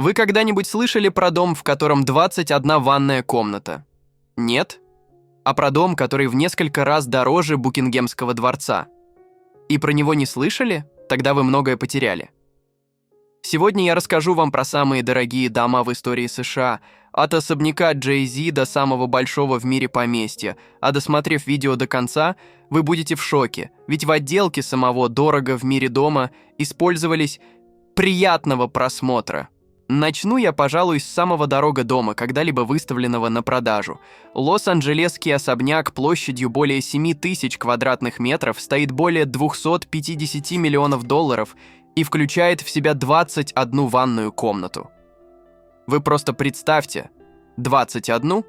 Вы когда-нибудь слышали про дом, в котором 21 ванная комната? Нет? А про дом, который в несколько раз дороже Букингемского дворца? И про него не слышали? Тогда вы многое потеряли. Сегодня я расскажу вам про самые дорогие дома в истории США, от особняка Джей-Зи до самого большого в мире поместья, а досмотрев видео до конца, вы будете в шоке, ведь в отделке самого «Дорого в мире дома» использовались приятного просмотра. Начну я, пожалуй, с самого дорого дома, когда-либо выставленного на продажу. Лос-Анджелесский особняк площадью более 7000 квадратных метров стоит более 250 миллионов долларов и включает в себя 21 ванную комнату. Вы просто представьте, 21?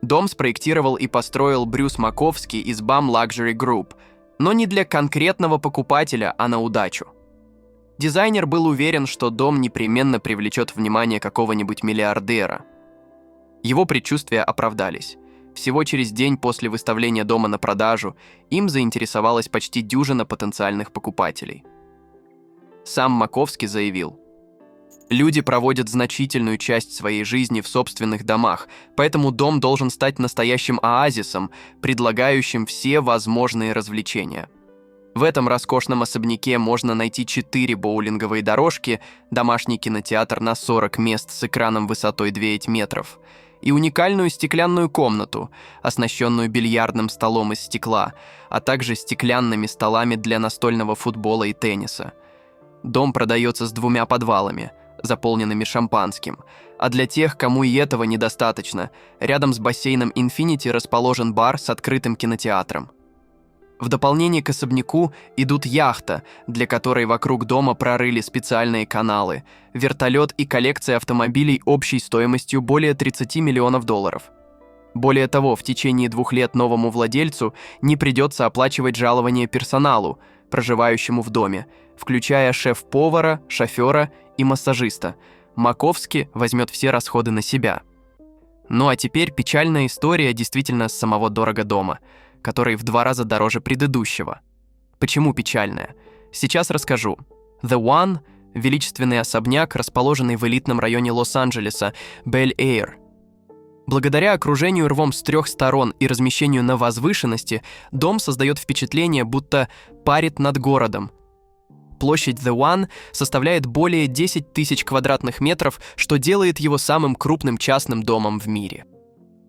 Дом спроектировал и построил Брюс Маковский из BAM Luxury Group, но не для конкретного покупателя, а на удачу. Дизайнер был уверен, что дом непременно привлечет внимание какого-нибудь миллиардера. Его предчувствия оправдались. Всего через день после выставления дома на продажу им заинтересовалась почти дюжина потенциальных покупателей. Сам Маковский заявил: «Люди проводят значительную часть своей жизни в собственных домах, поэтому дом должен стать настоящим оазисом, предлагающим все возможные развлечения. В этом роскошном особняке можно найти 4 боулинговые дорожки, домашний кинотеатр на 40 мест с экраном высотой 9 метров и уникальную стеклянную комнату, оснащенную бильярдным столом из стекла, а также стеклянными столами для настольного футбола и тенниса. Дом продается с 2 подвалами, заполненными шампанским, а для тех, кому и этого недостаточно, рядом с бассейном Infinity расположен бар с открытым кинотеатром. В дополнение к особняку идут яхта, для которой вокруг дома прорыли специальные каналы, вертолет и коллекция автомобилей общей стоимостью более 30 миллионов долларов. Более того, в течение 2 лет новому владельцу не придется оплачивать жалование персоналу, проживающему в доме, включая шеф-повара, шофера и массажиста. Маковский возьмет все расходы на себя. Ну а теперь печальная история действительно с самого дорого дома, который в 2 раза дороже предыдущего. Почему печальная? Сейчас расскажу. The One – величественный особняк, расположенный в элитном районе Лос-Анджелеса, Бель-Эйр. Благодаря окружению рвом с 3 сторон и размещению на возвышенности, дом создает впечатление, будто парит над городом. Площадь The One составляет более 10 тысяч квадратных метров, что делает его самым крупным частным домом в мире.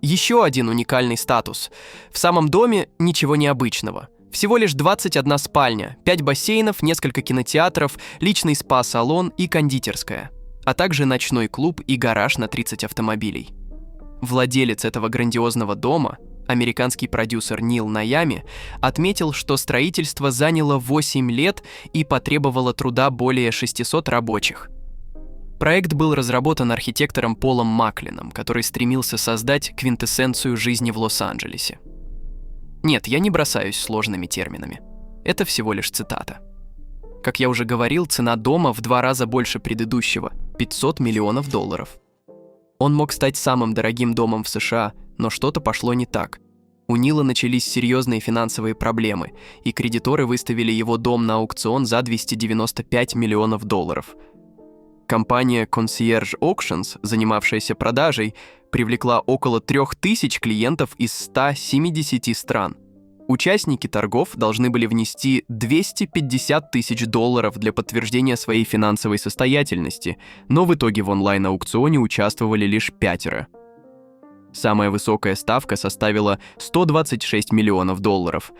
Еще один уникальный статус. В самом доме ничего необычного. Всего лишь 21 спальня, 5 бассейнов, несколько кинотеатров, личный спа-салон и кондитерская, а также ночной клуб и гараж на 30 автомобилей. Владелец этого грандиозного дома, американский продюсер Нил Найами, отметил, что строительство заняло 8 лет и потребовало труда более 600 рабочих. Проект был разработан архитектором Полом Маклином, который стремился создать квинтэссенцию жизни в Лос-Анджелесе. Нет, я не бросаюсь сложными терминами. Это всего лишь цитата. Как я уже говорил, цена дома в 2 раза больше предыдущего – 500 миллионов долларов. Он мог стать самым дорогим домом в США, но что-то пошло не так. У Нила начались серьезные финансовые проблемы, и кредиторы выставили его дом на аукцион за 295 миллионов долларов. Компания Concierge Auctions, занимавшаяся продажей, привлекла около 3000 клиентов из 170 стран. Участники торгов должны были внести 250 тысяч долларов для подтверждения своей финансовой состоятельности, но в итоге в онлайн-аукционе участвовали лишь 5. Самая высокая ставка составила 126 миллионов долларов,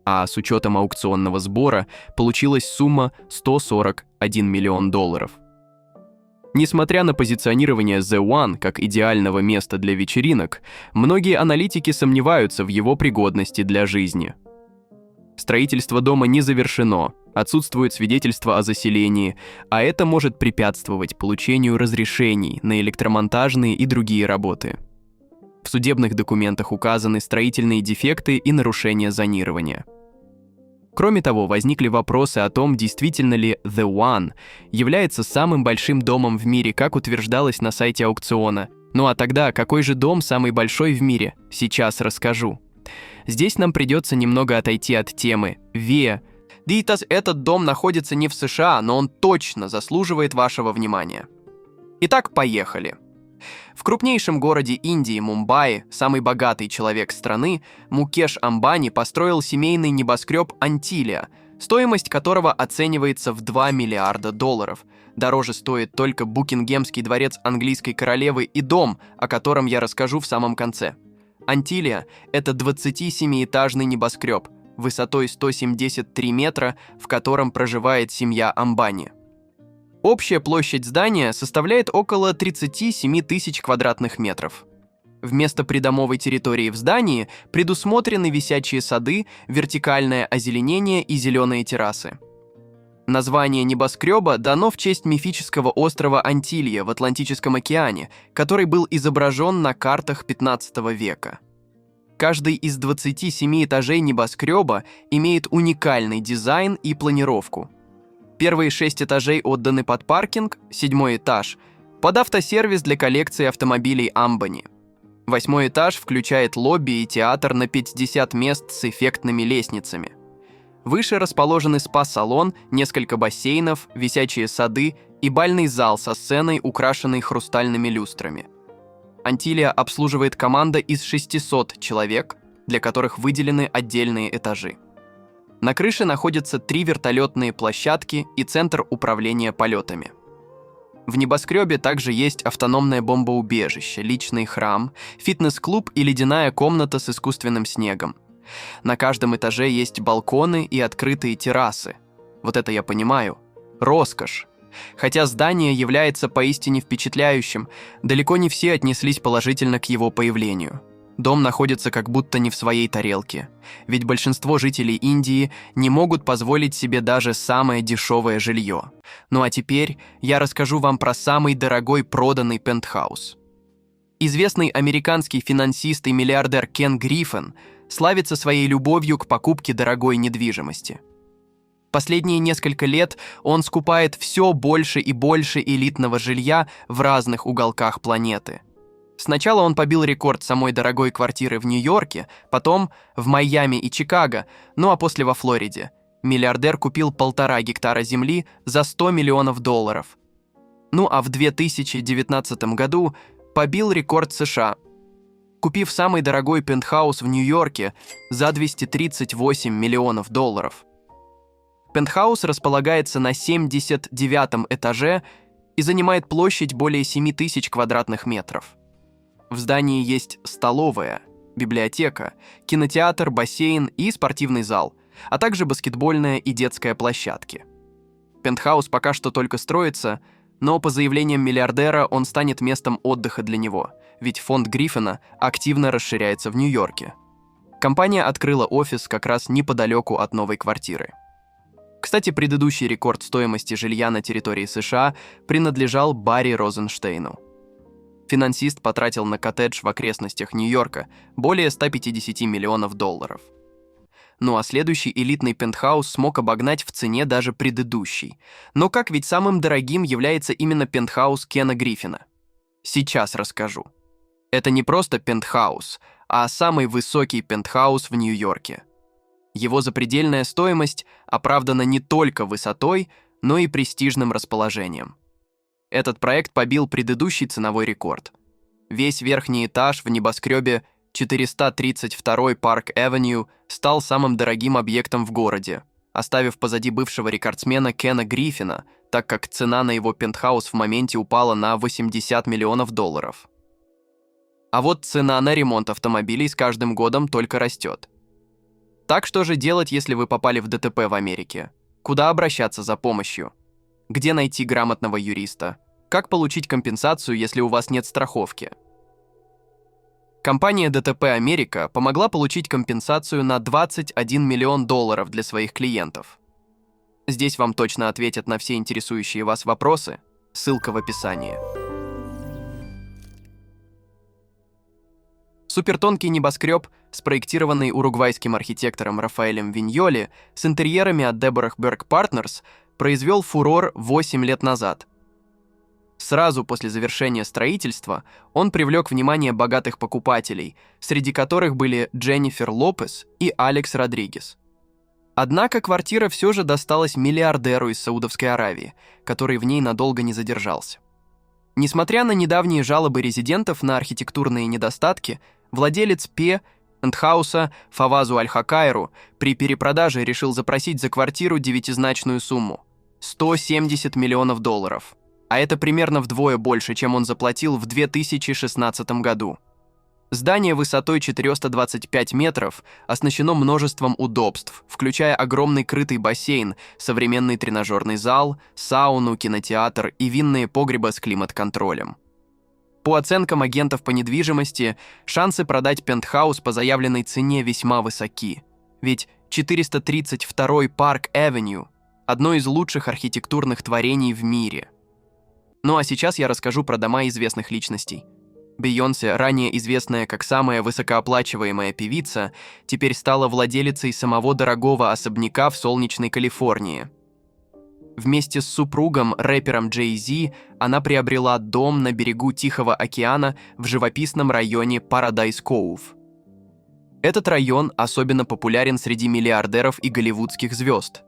а с учетом аукционного сбора получилась сумма 141 миллион долларов. Несмотря на позиционирование The One как идеального места для вечеринок, многие аналитики сомневаются в его пригодности для жизни. Строительство дома не завершено, отсутствует свидетельство о заселении, а это может препятствовать получению разрешений на электромонтажные и другие работы. В судебных документах указаны строительные дефекты и нарушения зонирования. Кроме того, возникли вопросы о том, действительно ли The One является самым большим домом в мире, как утверждалось на сайте аукциона. Ну а тогда, какой же дом самый большой в мире? Сейчас расскажу. Здесь нам придется немного отойти от темы. Этот дом находится не в США, но он точно заслуживает вашего внимания. Итак, поехали. В крупнейшем городе Индии, Мумбаи, самый богатый человек страны, Мукеш Амбани построил семейный небоскреб «Антилия», стоимость которого оценивается в $2 миллиарда. Дороже стоит только Букингемский дворец английской королевы и дом, о котором я расскажу в самом конце. «Антилия» — это 27-этажный небоскреб, высотой 173 метра, в котором проживает семья Амбани. Общая площадь здания составляет около 37 тысяч квадратных метров. Вместо придомовой территории в здании предусмотрены висячие сады, вертикальное озеленение и зеленые террасы. Название небоскреба дано в честь мифического острова Антилья в Атлантическом океане, который был изображен на картах XV века. Каждый из 27 этажей небоскреба имеет уникальный дизайн и планировку. Первые 6 этажей отданы под паркинг, 7-й этаж – под автосервис для коллекции автомобилей Амбани. 8-й этаж включает лобби и театр на 50 мест с эффектными лестницами. Выше расположены спа-салон, несколько бассейнов, висячие сады и бальный зал со сценой, украшенной хрустальными люстрами. Антилья обслуживает команда из 600 человек, для которых выделены отдельные этажи. На крыше находятся 3 вертолетные площадки и центр управления полетами. В небоскребе также есть автономное бомбоубежище, личный храм, фитнес-клуб и ледяная комната с искусственным снегом. На каждом этаже есть балконы и открытые террасы. Вот это я понимаю. Роскошь. Хотя здание является поистине впечатляющим, далеко не все отнеслись положительно к его появлению. Дом находится как будто не в своей тарелке, ведь большинство жителей Индии не могут позволить себе даже самое дешевое жилье. Ну а теперь я расскажу вам про самый дорогой проданный пентхаус. Известный американский финансист и миллиардер Кен Гриффин славится своей любовью к покупке дорогой недвижимости. Последние несколько лет он скупает все больше и больше элитного жилья в разных уголках планеты. Сначала он побил рекорд самой дорогой квартиры в Нью-Йорке, потом в Майами и Чикаго, ну а после во Флориде. Миллиардер купил 1,5 гектара земли за $100 миллионов. Ну а в 2019 году побил рекорд США, купив самый дорогой пентхаус в Нью-Йорке за $238 миллионов. Пентхаус располагается на 79-м этаже и занимает площадь более 7 тысяч квадратных метров. В здании есть столовая, библиотека, кинотеатр, бассейн и спортивный зал, а также баскетбольная и детская площадки. Пентхаус пока что только строится, но по заявлениям миллиардера он станет местом отдыха для него, ведь фонд Гриффина активно расширяется в Нью-Йорке. Компания открыла офис как раз неподалеку от новой квартиры. Кстати, предыдущий рекорд стоимости жилья на территории США принадлежал Барри Розенштейну. Финансист потратил на коттедж в окрестностях Нью-Йорка более $150 миллионов. Ну а следующий элитный пентхаус смог обогнать в цене даже предыдущий. Но как ведь самым дорогим является именно пентхаус Кена Гриффина? Сейчас расскажу. Это не просто пентхаус, а самый высокий пентхаус в Нью-Йорке. Его запредельная стоимость оправдана не только высотой, но и престижным расположением. Этот проект побил предыдущий ценовой рекорд. Весь верхний этаж в небоскребе 432-й Парк-Эвеню стал самым дорогим объектом в городе, оставив позади бывшего рекордсмена Кена Гриффина, так как цена на его пентхаус в моменте упала на $80 миллионов. А вот цена на ремонт автомобилей с каждым годом только растет. Так что же делать, если вы попали в ДТП в Америке? Куда обращаться за помощью? Где найти грамотного юриста? Как получить компенсацию, если у вас нет страховки? Компания ДТП Америка помогла получить компенсацию на $21 миллион для своих клиентов. Здесь вам точно ответят на все интересующие вас вопросы. Ссылка в описании. Супертонкий небоскреб, спроектированный уругвайским архитектором Рафаэлем Виньоли с интерьерами от Deborah Berg Partners, произвел фурор 8 лет назад. Сразу после завершения строительства он привлек внимание богатых покупателей, среди которых были Дженнифер Лопес и Алекс Родригес. Однако квартира все же досталась миллиардеру из Саудовской Аравии, который в ней надолго не задержался. Несмотря на недавние жалобы резидентов на архитектурные недостатки, владелец пентхауса Фавазу Аль-Хакайру при перепродаже решил запросить за квартиру девятизначную сумму – $170 миллионов. А это примерно вдвое больше, чем он заплатил в 2016 году. Здание высотой 425 метров оснащено множеством удобств, включая огромный крытый бассейн, современный тренажерный зал, сауну, кинотеатр и винные погреба с климат-контролем. По оценкам агентов по недвижимости, шансы продать пентхаус по заявленной цене весьма высоки, ведь 432-й Парк-Эвеню – одно из лучших архитектурных творений в мире. Ну а сейчас я расскажу про дома известных личностей. Бейонсе, ранее известная как самая высокооплачиваемая певица, теперь стала владелицей самого дорогого особняка в солнечной Калифорнии. Вместе с супругом, рэпером Jay-Z, она приобрела дом на берегу Тихого океана в живописном районе Парадайз-Коув. Этот район особенно популярен среди миллиардеров и голливудских звезд.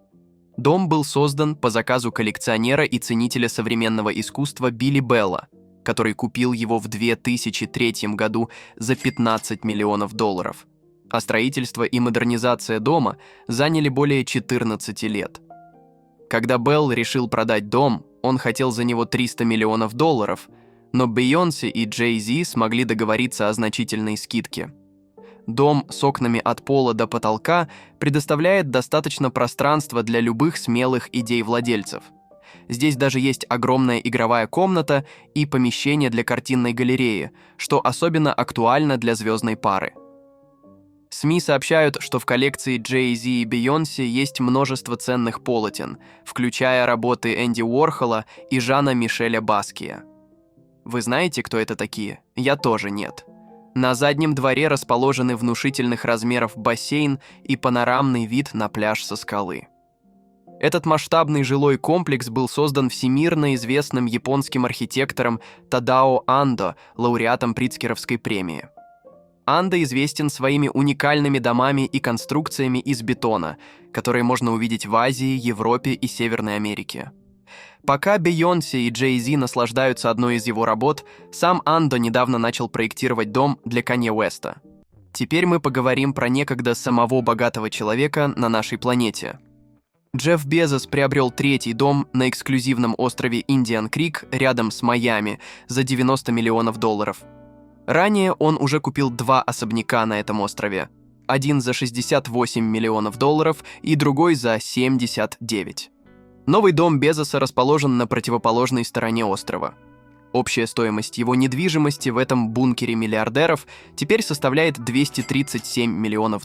Дом был создан по заказу коллекционера и ценителя современного искусства Билли Белла, который купил его в 2003 году за $15 миллионов, а строительство и модернизация дома заняли более 14 лет. Когда Белл решил продать дом, он хотел за него $300 миллионов, но Бейонсе и Jay-Z смогли договориться о значительной скидке. Дом с окнами от пола до потолка предоставляет достаточно пространства для любых смелых идей владельцев. Здесь даже есть огромная игровая комната и помещение для картинной галереи, что особенно актуально для звездной пары. СМИ сообщают, что в коллекции Jay-Z и Бейонсе есть множество ценных полотен, включая работы Энди Уорхола и Жана-Мишеля Баския. Вы знаете, кто это такие? Я тоже нет. На заднем дворе расположены внушительных размеров бассейн и панорамный вид на пляж со скалы. Этот масштабный жилой комплекс был создан всемирно известным японским архитектором Тадао Андо, лауреатом Притцкеровской премии. Андо известен своими уникальными домами и конструкциями из бетона, которые можно увидеть в Азии, Европе и Северной Америке. Пока Бейонсе и Jay-Z наслаждаются одной из его работ, сам Андо недавно начал проектировать дом для Канье Уэста. Теперь мы поговорим про некогда самого богатого человека на нашей планете. Джефф Безос приобрел третий дом на эксклюзивном острове Индиан-Крик рядом с Майами за $90 миллионов. Ранее он уже купил два особняка на этом острове. Один за $68 миллионов и другой за 79. Новый дом Безоса расположен на противоположной стороне острова. Общая стоимость его недвижимости в этом бункере миллиардеров теперь составляет $237 миллионов.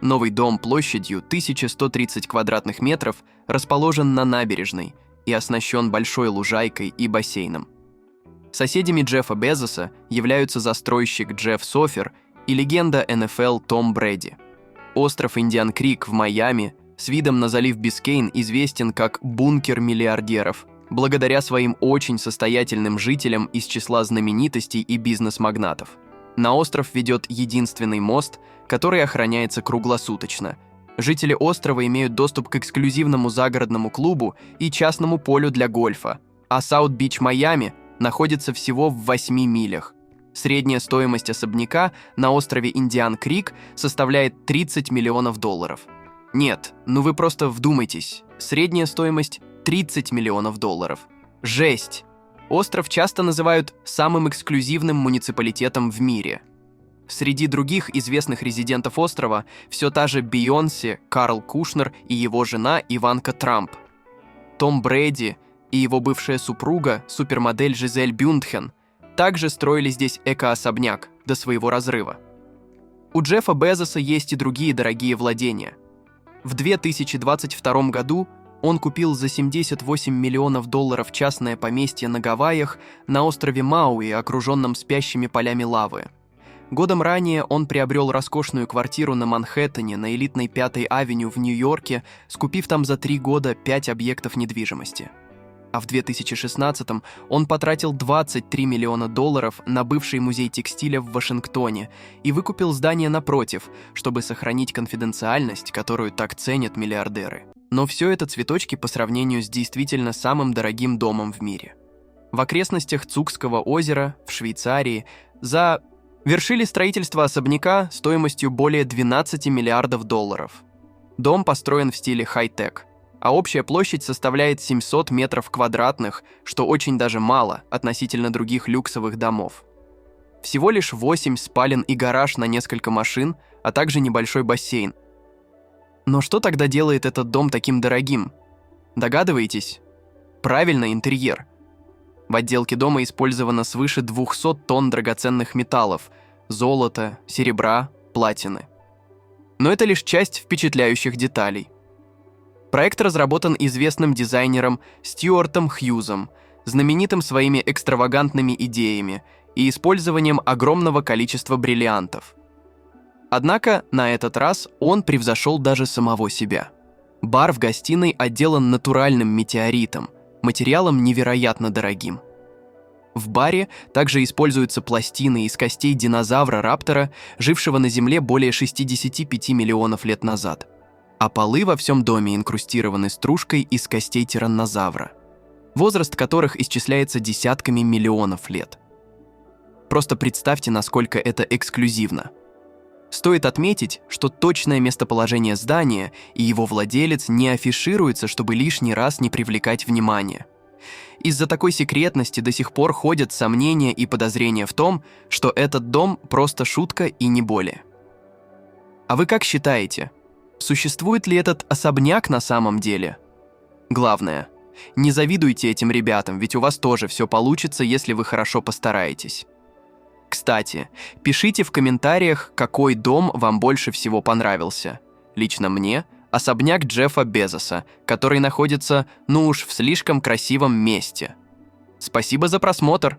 Новый дом площадью 1130 квадратных метров расположен на набережной и оснащен большой лужайкой и бассейном. Соседями Джеффа Безоса являются застройщик Джефф Софер и легенда НФЛ Том Брэди. Остров Индиан-Крик в Майами с видом на залив Бискейн известен как «бункер миллиардеров», благодаря своим очень состоятельным жителям из числа знаменитостей и бизнес-магнатов. На остров ведет единственный мост, который охраняется круглосуточно. Жители острова имеют доступ к эксклюзивному загородному клубу и частному полю для гольфа, а Саут-Бич Майами находится всего в 8 милях. Средняя стоимость особняка на острове Индиан-Крик составляет $30 миллионов. Нет, ну вы просто вдумайтесь. Средняя стоимость $30 миллионов. Жесть! Остров часто называют самым эксклюзивным муниципалитетом в мире. Среди других известных резидентов острова все та же Бейонсе, Карл Кушнер и его жена Иванка Трамп. Том Брэди и его бывшая супруга, супермодель Жизель Бюндхен, также строили здесь эко-особняк до своего разрыва. У Джеффа Безоса есть и другие дорогие владения. В 2022 году он купил за $78 миллионов частное поместье на Гавайях на острове Мауи, окруженном спящими полями лавы. Годом ранее он приобрел роскошную квартиру на Манхэттене на элитной 5-й авеню в Нью-Йорке, скупив там за 3 года 5 объектов недвижимости. А в 2016-м он потратил $23 миллиона на бывший музей текстиля в Вашингтоне и выкупил здание напротив, чтобы сохранить конфиденциальность, которую так ценят миллиардеры. Но все это цветочки по сравнению с действительно самым дорогим домом в мире. в окрестностях Цукского озера в Швейцарии завершили строительство особняка стоимостью более 12 миллиардов долларов. Дом построен в стиле хай-тек, а общая площадь составляет 700 метров квадратных, что очень даже мало относительно других люксовых домов. Всего лишь 8 спален и гараж на несколько машин, а также небольшой бассейн. Но что тогда делает этот дом таким дорогим? Догадываетесь? Правильно, интерьер. В отделке дома использовано свыше 200 тонн драгоценных металлов – золота, серебра, платины. Но это лишь часть впечатляющих деталей. Проект разработан известным дизайнером Стюартом Хьюзом, знаменитым своими экстравагантными идеями и использованием огромного количества бриллиантов. Однако на этот раз он превзошел даже самого себя. Бар в гостиной отделан натуральным метеоритом, материалом невероятно дорогим. В баре также используются пластины из костей динозавра-раптора, жившего на Земле более 65 миллионов лет назад. А полы во всем доме инкрустированы стружкой из костей тираннозавра, возраст которых исчисляется десятками миллионов лет. Просто представьте, насколько это эксклюзивно. Стоит отметить, что точное местоположение здания и его владелец не афишируются, чтобы лишний раз не привлекать внимания. Из-за такой секретности до сих пор ходят сомнения и подозрения в том, что этот дом просто шутка и не более. А вы как считаете, существует ли этот особняк на самом деле? Главное, не завидуйте этим ребятам, ведь у вас тоже все получится, если вы хорошо постараетесь. Кстати, пишите в комментариях, какой дом вам больше всего понравился. Лично мне особняк Джеффа Безоса, который находится, ну уж в слишком красивом месте. Спасибо за просмотр!